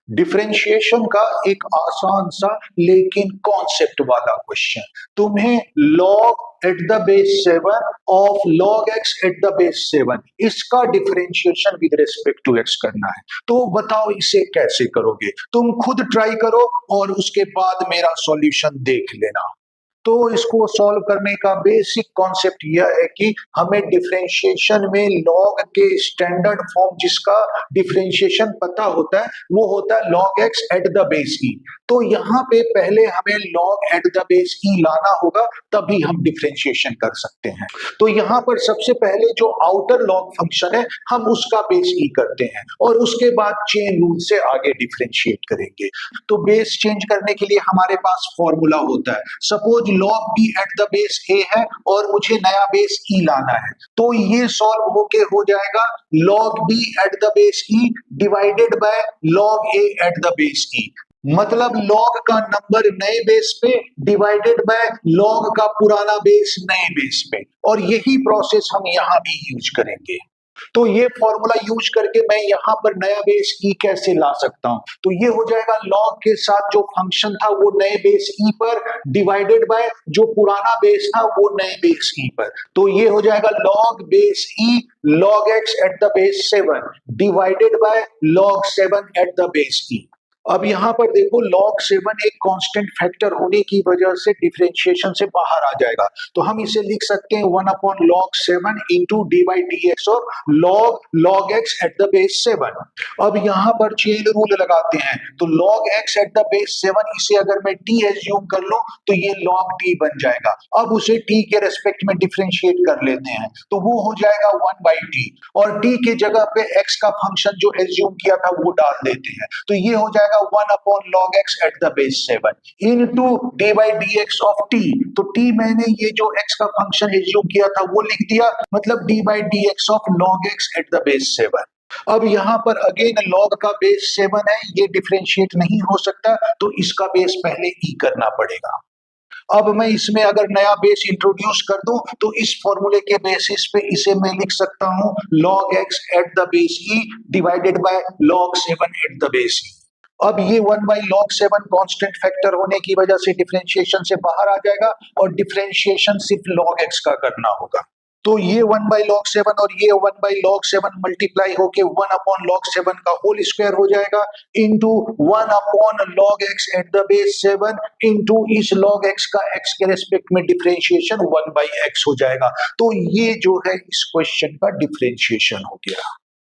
Differentiation का एक आसान सा लेकिन कॉन्सेप्ट वाला क्वेश्चन। तुम्हें log at the base 7 of log x at the base 7 इसका differentiation with respect to x करना है। तो बताओ इसे कैसे करोगे? तुम खुद ट्राई करो और उसके बाद मेरा सॉल्यूशन देख लेना। तो इसको सॉल्व करने का बेसिक कॉन्सेप्ट यह है कि हमें डिफरेंशिएशन में लॉग के स्टैंडर्ड फॉर्म जिसका डिफरेंशिएशन पता होता है वो होता है log x at the base e। तो यहाँ पे पहले हमें log at the base e लाना होगा, तभी हम डिफरेंशिएशन कर सकते हैं। तो यहाँ पर सबसे पहले जो आउटर लॉग फंक्शन है हम उसका बेस e करते हैं और उसके बाद चेन रूल से आगे डिफरेंशिएट करेंगे। तो बेस चेंज करने के लिए हमारे पास फॉर्मूला होता है। Suppose log b eight the base a है और मुझे नया बेस e लाना है, तो ये सॉल्व होके हो जाएगा log b eight the base e divided by log a eight the base e। मतलब log का नंबर नए बेस पे डिवाइडेड बाय log का पुराना बेस नए बेस पे, और यही प्रोसेस हम यहाँ भी यूज करेंगे। तो ये फॉर्मूला यूज करके मैं यहाँ पर नया बेस e कैसे ला सकता हूं? तो ये हो जाएगा log के साथ जो फंक्शन था वो नए बेस e पर डिवाइडेड बाय जो पुराना बेस था वो नए बेस e पर। तो ये हो जाएगा log base e log x at the base 7 divided by log 7 eight the base e। अब यहाँ पर देखो log 7 एक कांस्टेंट फैक्टर होने की वजह से डिफरेंशिएशन से बाहर आ जाएगा, तो हम इसे लिख सकते हैं 1 upon log 7 into D by D x of log x at the base 7। अब यहाँ पर चेन रूल लगाते हैं, तो log x at the base 7 इसे अगर मैं t एज्यूम कर लूं तो ये log t बन जाएगा। अब उसे t के रेस्पेक्ट में डिफरेंशिएट कर लेते हैं, तो वो हो जाएगा 1 बाई टी, और t के जगह पे x का फंक्शन जो एज्यूम किया था वो डाल देते हैं, तो ये हो जाएगा 1 upon log x at the base 7 into D by D x of t। तो t मैंने ये जो x का फंक्शन एज्यूम किया था वो लिख दिया, मतलब D by D x of log x at the base 7। अब यहाँ पर अगेन log का बेस 7 है, ये डिफरेंशिएट नहीं हो सकता, तो इसका बेस पहले e करना पड़ेगा। अब मैं इसमें अगर नया बेस इंट्रोड्यूस कर दूं तो इस फॉर्मूले के बेसिस पे इसे मैं लिख सकता हूं log x at the base e divided by log 7 eight the base e। अब ये 1 बाई log 7 कांस्टेंट फैक्टर होने की वजह से डिफरेंशिएशन से बाहर आ जाएगा और डिफरेंशिएशन सिर्फ log x का करना होगा। तो ये 1 बाई log 7 और ये 1 बाई log 7 मल्टीप्लाई होके 1 अपॉन log 7 का होल स्क्वायर हो जाएगा into 1 upon log x at the base 7 into इस log x का x के रेस्पेक्ट में डिफरेंशिएशन 1 बाई x हो जाएगा। तो ये जो है इस क्वेश्चन का डिफरेंशिएशन हो गया।